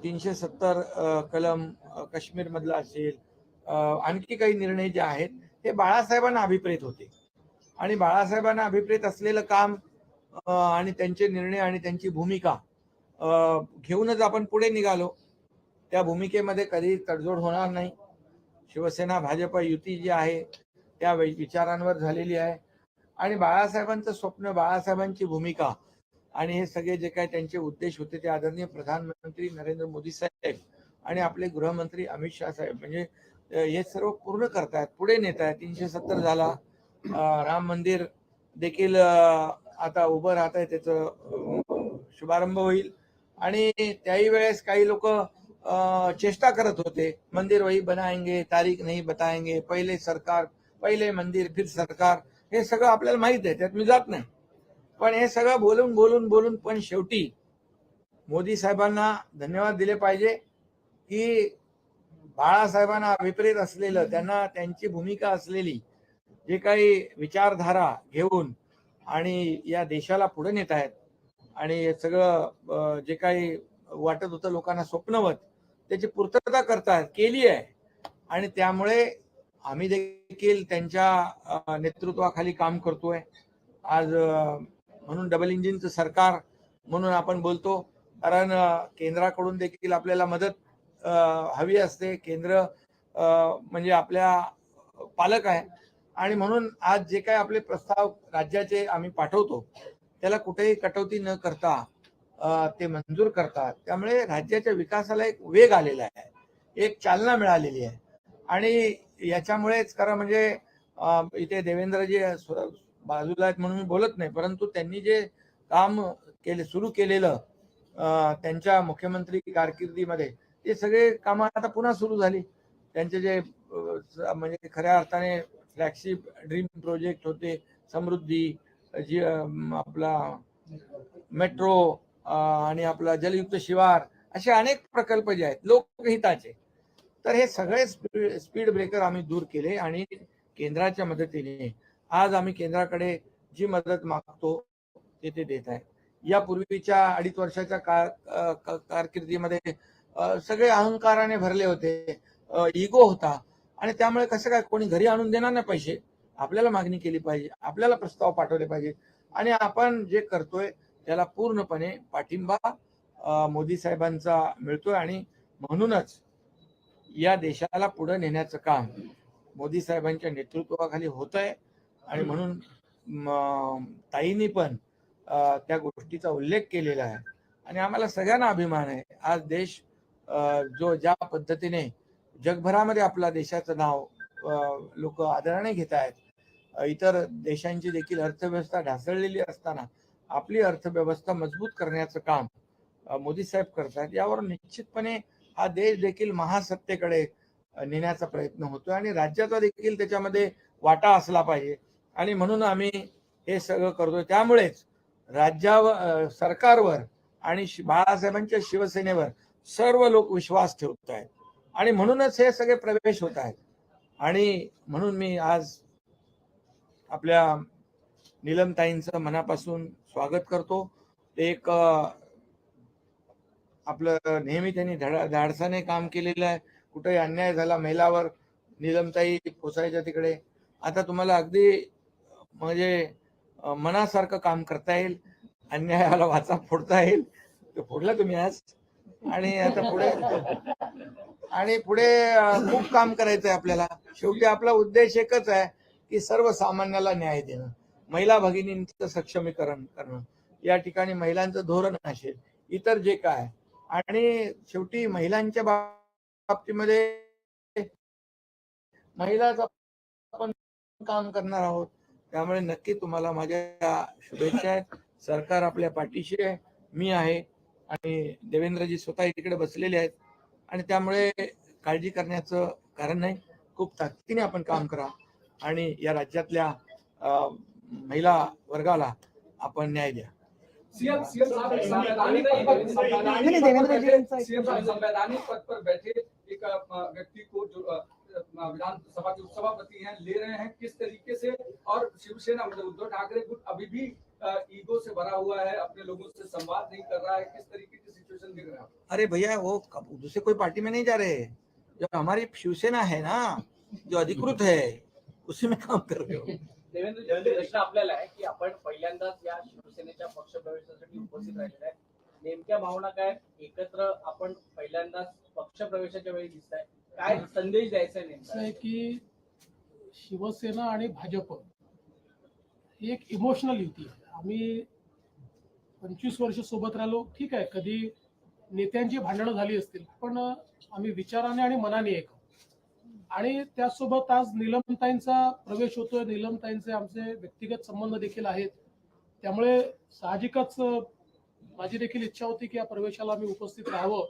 370 कलम काश्मीर मधला असेल, आणखी काही निर्णय जे आहेत हे बाळासाहेबांना अभिप्रेत होते आणि बाळासाहेबांना अभिप्रेत असलेलं काम आणि त्यांचे निर्णय आणि त्यांची भूमिका घेऊनच आपण पुढे निघालो. त्या भूमिकेमध्ये कधी तडजोड होणार नाही. शिवसेना भाजप युती जी आहे त्या विचारांवर झालेली आहे आणि बाळासाहेबांचं स्वप्न, बाळासाहेबांची भूमिका आणि हे सगळे जे काही त्यांचे उद्देश होते ते आदरणीय प्रधानमंत्री नरेंद्र मोदी साहेब आणि आपले गृहमंत्री अमित शाह साहेब म्हणजे हे सर्व पूर्ण करतायत, पुढे नेत आहेत. 370 झाला, राम मंदिर देखील आता उभं राहत आहे, त्याचं शुभारंभ होईल आणि त्याही वेळेस काही लोक चेष्टा करत होते, मंदिर वही बनाएंगे, तारीख नहीं बताएंगे, पहिले सरकार पहिले मंदिर फिर सरकार, हे सगळं आपल्याला माहित आहे, त्यात मी जात नाही. पण हे सगळं बोलून बोलून बोलून पण शेवटी मोदी साहेबांना धन्यवाद दिले पाहिजे की बाळासाहेबांना विपरीत असलेलं, त्यांना त्यांची भूमिका असलेली जे काही विचारधारा घेऊन आणि या देशाला पुढे नेत आहेत आणि हे सगळं जे काही वाटत होतं लोकांना स्वप्नवत त्याची पूर्तता करतात, केली आहे. आणि त्यामुळे आम्ही देखील त्यांच्या नेतृत्वाखाली काम करतोय. आज म्हणून डबल इंजिनचं सरकार म्हणून आपण बोलतो, कारण केंद्राकडून देखील आपल्याला मदत हवी असते. केंद्र म्हणजे आपल्या पालक आहे आणि म्हणून आज जे काही आपले प्रस्ताव राज्याचे आम्ही पाठवतो त्याला कुठेही कटौती न करता ते मंजूर करतात. त्यामुळे राज्याच्या विकासाला एक वेग आलेला आहे, एक चालना मिळालेली आहे आणि याच्यामुळेच खरं म्हणजे इथे देवेंद्रजी बाजूला आहेत म्हणून मी बोलत नाही, परंतु त्यांनी जे काम केले, सुरू केलेलं त्यांच्या मुख्यमंत्री कारकिर्दीमध्ये, ते सगळे कामं आता पुन्हा सुरू झाली. त्यांचे जे म्हणजे खऱ्या अर्थाने फ्लॅगशिप ड्रीम प्रोजेक्ट होते, समृद्धी, जी आपला मेट्रो आणि आपला जलयुक्त शिवार, असे अनेक प्रकल्प जे आहेत लोकहिताचे, तर हे सगळे स्पीड ब्रेकर आम्ही दूर केले आणि केंद्राच्या मदतीने आज आम्ही केंद्राकडे जी मदत मागतो ते देत आहे. यापूर्वीच्या 2.5 वर्षाच्या कारकिर्दीमध्ये सगळे अहंकाराने भरले होते, इगो होता आणि त्यामुळे कसं काय कोणी घरी आणून देणार नाही पैसे, आपल्याला मागणी केली पाहिजे, आपल्याला प्रस्ताव पाठवले पाहिजे आणि आपण जे करतोय त्याला पूर्णपणे पाठिंबा मोदी साहेबांचा मिळतोय आणि म्हणूनच या देशाला पुढे नेण्याचं काम मोदी साहेबांच्या नेतृत्वाखाली होत आहे आणि म्हणून ताईंनी पण त्या गोष्टीचा उल्लेख केलेला आहे आणि आम्हाला सगळ्यांना अभिमान आहे. आज देश जो ज्या पद्धतीने जगभरामध्ये आपला देशाचं नाव लोक आदराने घेत आहेत, इतर देशांची देखील अर्थव्यवस्था ढासळलेली असताना आपली अर्थव्यवस्था मजबूत करण्याचं काम मोदी साहेब करतात, यावर निश्चितपणे हा देश देखील महासत्तेकडे नेण्याचा प्रयत्न होतोय आणि राज्याचा देखील त्याच्यामध्ये वाटा असला पाहिजे आणि म्हणून आम्ही हे सगळं करतोय. त्यामुळेच राज्यावर, सरकारवर आणि बाळासाहेबांच्या शिवसेनेवर सर्व लोक विश्वास ठेवत आहेत आणि म्हणूनच हे सगळे प्रवेश होत आहेत. आणि म्हणून मी आज आपल्या नीलमताईंचं मनापासून स्वागत करतो. ते एक आपलं नेहमी त्यांनी धाडसाने काम केलेलं आहे. कुठेही अन्याय झाला महिलावर, नीलमताई पोचायच्या तिकडे. आता तुम्हाला अगदी म्हणजे मनासारखं काम करता येईल, अन्यायाला वाचा फोडता येईल, तो फोडला तुम्ही आज. आणि आता पुढे खूप काम करायचं आहे आपल्याला. शेवटी आपला उद्देश एकच आहे की सर्वसामान्याला न्याय देणं, महिला भगिनींचं सक्षमीकरण करणं. या ठिकाणी महिलांचं धोरण असेल, इतर जे काय, आणि शेवटी महिलांच्या बाबतीमध्ये महिलाच आपण काम करणार आहोत. त्यामुळे नक्की तुम्हाला माझ्या शुभेच्छा आहेत. सरकार आपल्या पाठीशी आहे, मी आहे आणि देवेंद्रजी स्वतः तिकडे बसलेले आहेत आणि त्यामुळे काळजी करण्याचं कारण नाही. खूप ताकदीने आपण काम करा आणि या राज्यातल्या महिला वर्गाला आपण न्याय द्या. सीएम संवैधानिक पद पर बैठे एक व्यक्ति को जो विधानसभा के उपसभापति हैं ले रहे हैं, किस तरीके से? और शिवसेना मतलब उद्धव ठाकरे गुट अभी भी ईगो से भरा हुआ है, अपने लोगों से संवाद नहीं कर रहा है, किस तरीके की सिचुएशन देख रहे हैं आप? अरे भैया वो दूसरे कोई पार्टी में नहीं जा रहे, जो हमारी शिवसेना है ना, जो अधिकृत है उसी में काम कर रहे हो. देवेंद्र प्रश्न आपल्याला आहे की आपण पहिल्यांदाच या शिवसेनेच्या पक्ष प्रवेशासाठी उपस्थित राहिलेला आहे. नेमक्या भावना काय, एकत्र आपण पहिल्यांदाच पक्ष प्रवेशाच्या वेळी दिसताय, काय संदेश द्यायचा आहे असं आहे नेमका? की शिवसेना आणि भाजप ही एक इमोशनल युती आहे. आम्ही 25 वर्ष सोबत राहिलो, ठीक आहे, कधी नेत्यांची भांडणं झाली असतील, पण आम्ही विचाराने आणि मनाने एक आहोत. आणि त्याचसोबत आज नीलमताईंचा प्रवेश होतोय, नीलमताईंचे आमचे व्यक्तिगत संबंध देखील आहेत. त्यामुळे साहजिकच माझी देखील इच्छा होती की या प्रवेशाला आम्ही उपस्थित राहावं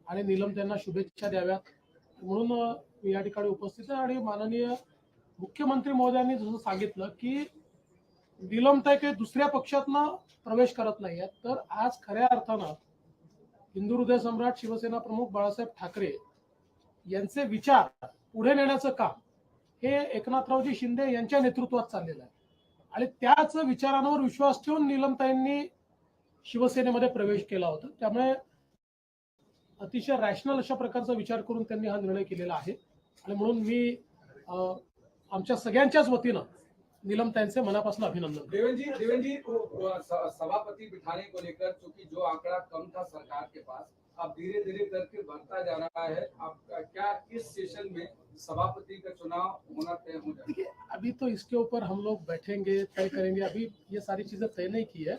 आणि नीलमताईंना शुभेच्छा द्याव्यात, म्हणून मी या ठिकाणी उपस्थित आहे. आणि माननीय मुख्यमंत्री महोदयांनी जसं सांगितलं की नीलमताई काही दुसऱ्या पक्षातनं प्रवेश करत नाही आहेत, तर आज खऱ्या अर्थानं हिंदू हृदय सम्राट शिवसेना प्रमुख बाळासाहेब ठाकरे यांचे विचार पुढे नेण्याचं काम हे एकनाथरावजी शिंदे यांच्या नेतृत्वात चाललेलं आहे. आणि त्याच विचारांवर विश्वास ठेवून नीलमताईंनी शिवसेनेमध्ये प्रवेश केला होता. त्यामुळे अतिशय रॅशनल अशा प्रकारचा विचार करून त्यांनी हा निर्णय केलेला आहे. आणि म्हणून मी आमच्या सगळ्यांच्याच वतीनं नीलमताईंचे मनापासून अभिनंदन करतो. देवेंद्र जी सभापति बिठाने को लेकर, चूंकि जो आंकड़ा कम था सरकार के पास, अब धीरे धीरे करके बढ़ता जा रहा है. आप क्या इस सेशन में सभापति का चुनाव होना तय हो जाएगा? देखिए, अभी तो इसके ऊपर हम लोग बैठेंगे, तय करेंगे. अभी ये सारी चीजें तय नहीं की है,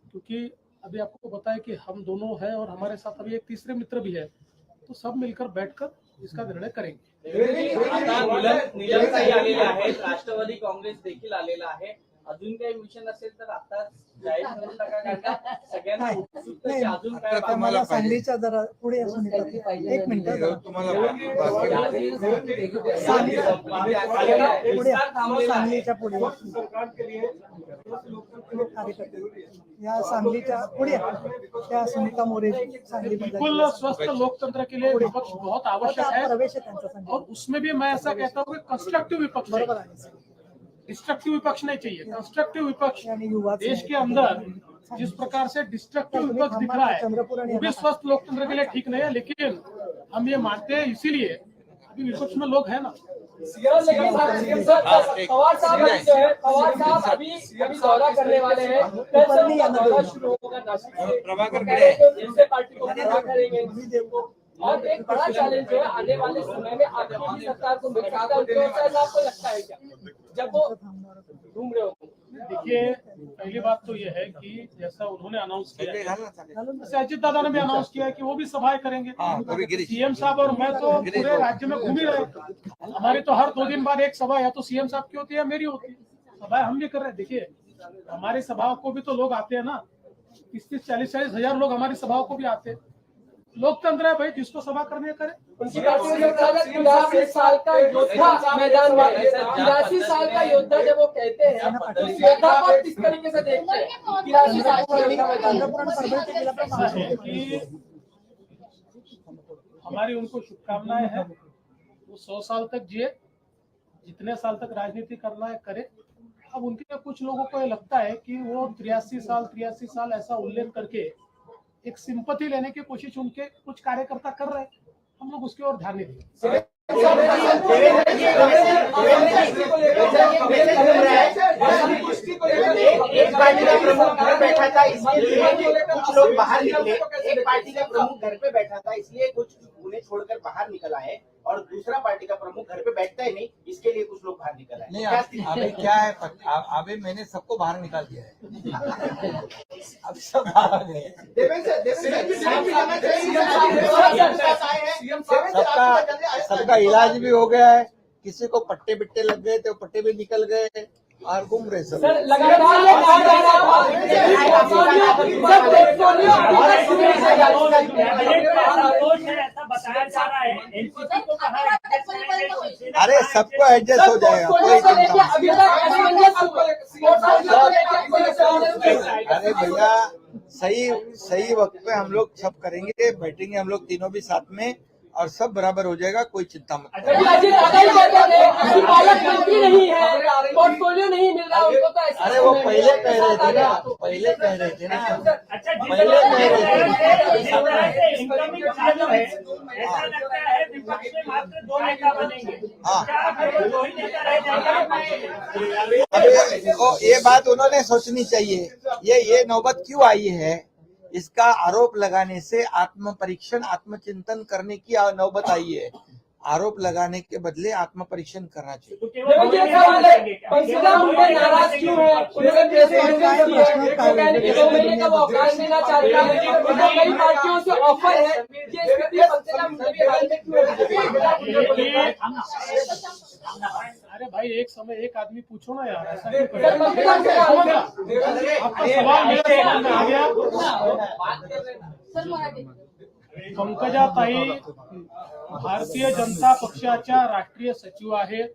क्योंकि अभी आपको पता है कि हम दोनों हैं और हमारे साथ अभी एक तीसरे मित्र भी है, तो सब मिलकर बैठकर इसका निर्णय करेंगे. आता नीलमताई आलेल्या आहेत, राष्ट्रवादी काँग्रेस देखील आलेला आहे. अजून काही मिशन असेल तर आता जाहीर करून टाका, कारण का सगळ्यांना उत्सुकता आहे की अजून काय आता बाबा- मला सांगलीच्या जरा पुढे असून एक मिनिट तुम्हाला सांगलीच्या पुढे या सांगलीच्या पुढे त्या सुनीता मोरे सांगली बिल्कुल स्वस्थ लोकतंत्र के लिए विपक्ष बहुत आवश्यक है, प्रवेश है त्यांचा संजय. और उसमें भी मैं ऐसा कहता हूँ कि कंस्ट्रक्टिव विपक्ष बरोबर चाहिए. आहे. डिस्ट्रक्टिव विपक्ष नहीं चाहिए, कंस्ट्रक्टिव विपक्ष. आणि युवा देश के अंदर जिस प्रकार से डिस्ट्रक्टिव विपक्ष दिख रहा है वो भी स्वस्थ लोकतंत्र के लिए ठीक नहीं है. लेकिन हम ये मानते हैं, इसीलिए अभी विपक्ष में लोग हैं ना. पवार साहब अभी दौरा करने वाले हैं. कल से उनका दौरा शुरू होगा नासिक से. प्रभाकर खड़े. जिनसे पार्टी को खड़ा करेंगे. और एक बड़ा चैलेंज जो है आने वाले समय में आपकी भी सरकार को मिल सकता है. उनको ऐसा आपको लगता है क्या, जब वो घूम रहे हो? देखिए, पहली बात तो ये है कि जैसा उन्होंने अनाउंस किया है, गिरीश. वैसे अजित दादा ने भी अनाउंस किया है कि वो भी सभाएं करेंगे. सीएम साहब और मैं तो पूरे राज्य में घूम ही रहे. हमारी तो हर 2 दिन बाद एक सभा या तो सीएम साहब की होती है या मेरी होती है. सभाएं हम भी कर रहे हैं. देखिए, हमारी सभाओं को भी तो लोग आते हैं ना. 30-40 हजार लोग हमारी सभाओं को भी आते हैं. लोकतंत्र है भाई, जिसको सभा करनी है करे. उनकी पार्टी में 83 साल का योद्धा मैदान में, 83 साल का योद्धा जब वो कहते हैं तो उस योद्धा को किस तरीके से देखते हैं? 83 साल का योद्धा मैदान में. ऐसा है कि हमारी उनको शुभकामनाएं हैं. वो 100 साल तक जिए, जितने साल तक राजनीति करना है करे. अब उनके कुछ लोगों को ये लगता है कि वो 83 साल ऐसा उल्लेख करके एक सिंपैथी लेने की कोशिश उनके कुछ कार्यकर्ता कर रहे हैं. हम लोग उसकी ओर ध्यान नहीं देंगे. एक पार्टी का प्रमुख घर बैठा था, इसलिए कुछ लोग बाहर निकले. एक पार्टी का प्रमुख घर पे बैठा था, इसलिए कुछ उन्हें छोड़कर बाहर निकल आए. और दूसरा पार्टी का प्रमुख घर पे बैठता ही नहीं, इसके लिए कुछ लोग बाहर निकल आए. नहीं, अभी क्या है, अभी मैंने सबको बाहर निकाल दिया है. अब सब बाहर आ गए. सबका इलाज भी हो गया है. किसी को पट्टे बिट्टे लग गए तो पट्टे भी निकल गए और घूम रहे सब. सर, लगातार ये कहा जा रहा बताया जा रहा है एनसीपी को कहा अरे सबको एडजस्ट हो जाएगा, कोई अरे भैया, सही वक्त पे हम लोग सब करेंगे, बैठेंगे हम लोग तीनों भी साथ में और सब बराबर हो जाएगा, कोई चिंता मत करो। अजीत अगर कहते हैं कि पालक मंत्री नहीं है, पोर्टफोलियो नहीं मिल रहा उनको, तो ऐसा अरे वो पहले कह रहे थे ना, पहले कह रहे थे ना, अच्छा, पहले कह रहे जिस तरह से इनकमिंग चालू है, ऐसा लगता है विपक्ष में मात्र 2 नेता बनेंगे। हाँ। क्या केवल 2 ही नेता रह जाएंगे? अभी वो ये बात उन्होंने सोचनी चाहिए। ये नौबत क्यों आई है, इसका आरोप लगाने से आत्म परीक्षण, आत्मचिंतन करने की नौबत आई है। आरोप लगाने के बदले आत्म परीक्षण करना चाहिए। तो केवल 2 ही नेता बनेंगे क्या? पंकजा मुंडे नाराज क्यों है? उन्होंने प्रेस कॉन्फ्रेंस की है, वो कहने कि 2 महीने का वो अवकाश देना चाहता है। उनको कई पार्टियों से ऑफर है। ये स्थिति पंकजा मुंडे के हाल में क्यों है? अरे भाई, एक समय एक आदमी पूछो ना यार, ऐसा क्यों कर सर, पंकजा मुंडे का रहे हो? आपका सवाल मेरे समझ में आ गया। पंकजा ताई भारतीय जनता पक्षाच्या राष्ट्रीय सचिव आहेत.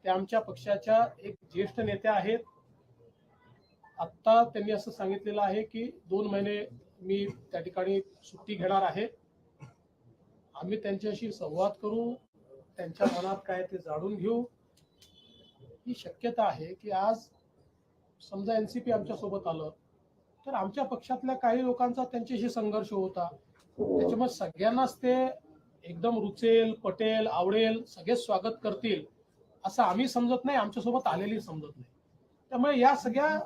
त्या आमच्या पक्षाच्या एक ज्येष्ठ नेत्या आहेत. आता त्यांनी असं सांगितलेलं आहे की 2 महिने मी त्या ठिकाणी सुट्टी घेणार आहे. आम्ही त्यांच्याशी संवाद करू, त्यांच्या मनात काय ते जाणून घेऊ. ही शक्यता आहे की आज समजा एनसीपी आमच्या सोबत आलं तर आमच्या पक्षातल्या काही लोकांचा त्यांच्याशी संघर्ष होता. त्याच्यामुळे सगळ्यांनाच ते एकदम रुचेल, पटेल, आवडेल, सगळेच स्वागत करतील असं आम्ही समजत नाही, आमच्यासोबत आलेली समजत नाही. त्यामुळे या सगळ्या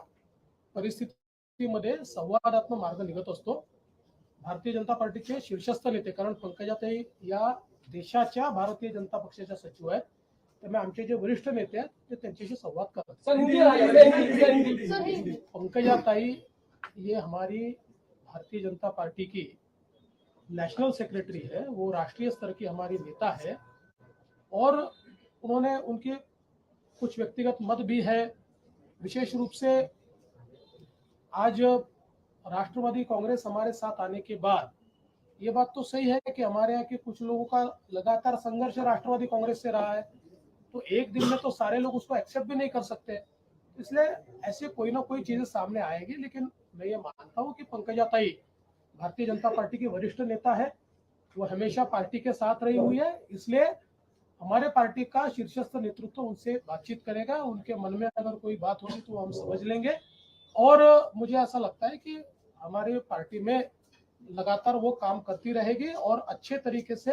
परिस्थितीमध्ये संवादात्मक मार्ग निघत असतो. भारतीय जनता पार्टीचे शीर्षस्थ नेते, कारण पंकजाताई या देशाच्या भारतीय जनता पक्षाच्या सचिव आहेत, त्यामुळे आमचे जे वरिष्ठ नेते आहेत ते त्यांच्याशी संवाद करतात. पंकजाताई ये हमारी भारतीय जनता पार्टी की नेशनल सेक्रेटरी है, वो राष्ट्रीय स्तर की हमारी नेता है और उन्होंने उनके कुछ व्यक्तिगत मत भी है। विशेष रूप से आज राष्ट्रवादी कांग्रेस हमारे साथ आने के बाद ये बात तो सही है कि हमारे यहाँ के कुछ लोगों का लगातार संघर्ष राष्ट्रवादी कांग्रेस से रहा है, तो एक दिन में तो सारे लोग उसको एक्सेप्ट भी नहीं कर सकते, इसलिए ऐसे कोई ना कोई चीजें सामने आएगी। लेकिन मैं ये मानता हूँ कि पंकजाताई भारतीय जनता पार्टी की वरिष्ठ नेता है, वो हमेशा पार्टी के साथ रही हुई है, इसलिए हमारे पार्टी का शीर्षस्थ नेतृत्व उनसे बातचीत करेगा। उनके मन में अगर कोई बात होगी तो हम समझ लेंगे और मुझे ऐसा लगता है कि हमारे पार्टी में लगातार वो काम करती रहेगी और अच्छे तरीके से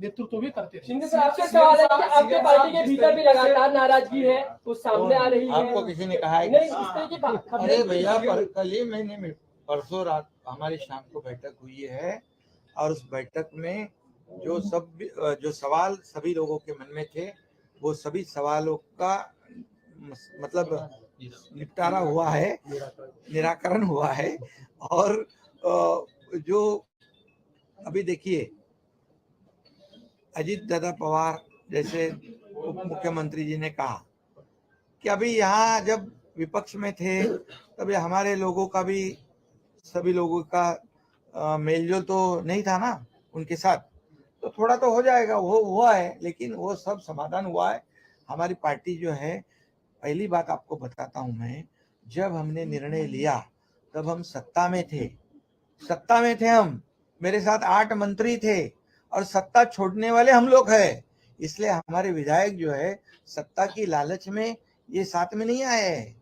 नेतृत्व भी करती रहेगी। शिंदे साहब, आपसे सवाल है कि आपके पार्टी के भीतर भी लगातार नाराजगी है, वो सामने आ रही है। आपको किसी ने कहा है? नहीं, इस तरह की बात अरे भैया, कल ही मैंने परसों रात हमारी शाम को बैठक हुई है और उस बैठक में जो सवाल सभी लोगों के मन में थे, वो सभी सवालों का मतलब निपटारा हुआ है, निराकरण हुआ है। और जो अभी देखिए, अजीत दादा पवार जैसे उप मुख्यमंत्री जी ने कहा कि अभी यहाँ जब विपक्ष में थे तब हमारे लोगों का भी, सभी लोगों का मेलजोल तो नहीं था ना उनके साथ, तो थोड़ा तो हो जाएगा, वो हुआ है, लेकिन वो सब समाधान हुआ है। हमारी पार्टी जो है, पहली बात आपको बताता हूं मैं, जब हमने निर्णय लिया तब हम सत्ता में थे हम, मेरे साथ 8 मंत्री थे और सत्ता छोड़ने वाले हम लोग हैं। इसलिए हमारे विधायक जो है सत्ता की लालच में ये साथ में नहीं आए हैं।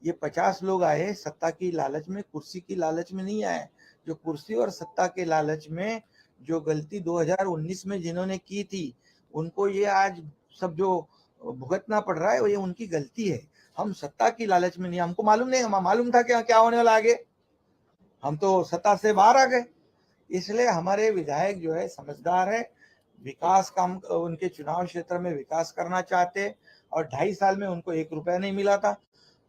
ये 50 लोग आए सत्ता की लालच में, कुर्सी की लालच में नहीं आए। जो कुर्सी और सत्ता के लालच में जो गलती 2019 में जिन्होंने की थी, उनको ये आज सब जो भुगतना पड़ रहा है, ये उनकी गलती है। हम सत्ता की लालच में नहीं, हमको मालूम नहीं, मालूम था क्या होने वाला आगे, हम तो सत्ता से बाहर आ गए। इसलिए हमारे विधायक जो है समझदार है, विकास काम, उनके चुनाव क्षेत्र में विकास करना चाहते, और 2.5 साल में उनको 1 रुपया नहीं मिला था।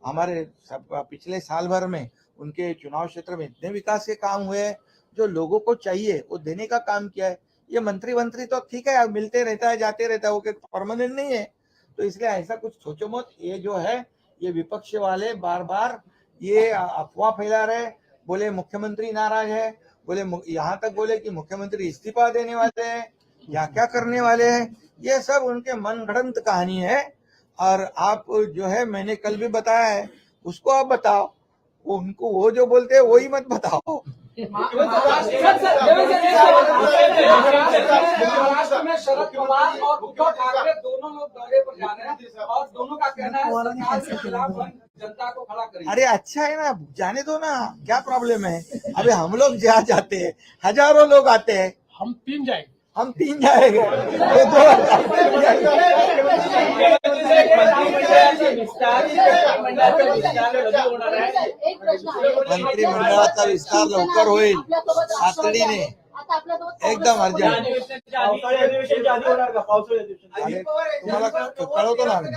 हमारे पिछले साल भर में उनके चुनाव क्षेत्र में इतने विकास के काम हुए जो लोगों को चाहिए वो देने का काम किया है। ये मंत्री तो ठीक है, मिलते रहता है, जाते रहता है, वो परमानेंट नहीं है। तो इसलिए ऐसा कुछ सोचो मत। ये जो है, ये विपक्ष वाले बार बार ये अफवाह फैला रहे, बोले मुख्यमंत्री नाराज है, बोले यहाँ तक बोले कि मुख्यमंत्री इस्तीफा देने वाले हैं या क्या करने वाले हैं। ये सब उनके मन गढ़ंत कहानी है। और आप जो है, मैंने कल भी बताया है, उसको आप बताओ, उनको वो जो बोलते हैं वही मत बताओ। महाराष्ट्र में शरद पवार और उद्धव ठाकरे दोनों लोग दौरे पर जा रहे हैं और दोनों का कहना है सरकार के खिलाफ हम जनता को खड़ा करेंगे। अरे अच्छा है ना, जाने दो ना, क्या प्रॉब्लम है। अभी हम लोग जहाँ जाते हैं हजारों लोग आते हैं, हम 3 जाएंगे। हम 3 जाएंगे, ये 2 मंत्रिमंडळाचा विस्तार लवकर होईल तातडीने, एकदम अर्जंट। तुम्हाला कळवतो ना आम्ही।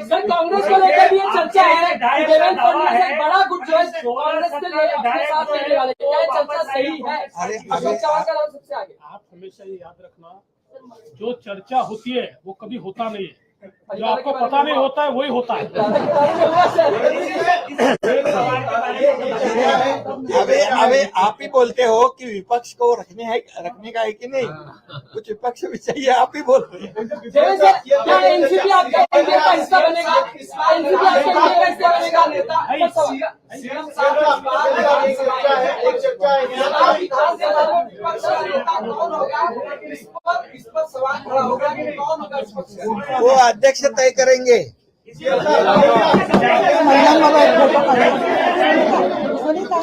सर कांग्रेस को लेकर भी ये चर्चा है कि देवेंद्र फडणवीस एक बड़ा गुट जो है कांग्रेस के लिए अपने साथ लेने वाले, क्या ये चर्चा सही है? अरे अशोक चव्हाण का नाम सबसे आगे। आप हमेशा ये याद रखना, जो चर्चा होती है वो कभी होता नहीं है, जो आपको पता नहीं होता है वही होता है। अबे आप ही बोलते हो कि विपक्ष को रखने का है कि नहीं, कुछ विपक्ष भी चाहिए, आप ही बोल रहे हैं। देवेंद्र सर, क्या एनसीपी आपका एनडीए का हिस्सा बनेगा? एनसीपी आपका एनडीए का हिस्सा बनेगा? सीएम साहब एक चर्चा है विधानसभा में विपक्ष का नेता कौन होगा, इस पर सवाल खड़ा होगा कि कौन होगा विपक्ष का? वो अध्यक्ष तय करेंगे। महिलांबाबा एक फोटो काढा। सुनीता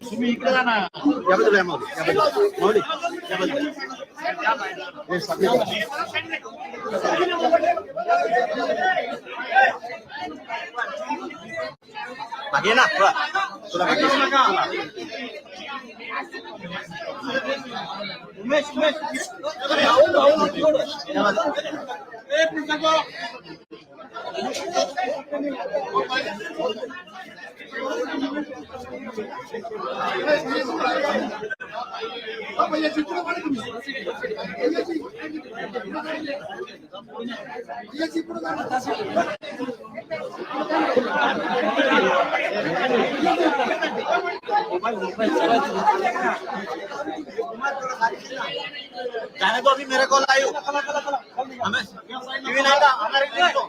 तुम्ही इकडे जा ना, याबद्दल माऊली मागे ना तुला उमेश जाने दो, अभी मेरे को लाइव हमें टीवी नहीं था हमारे वीडियो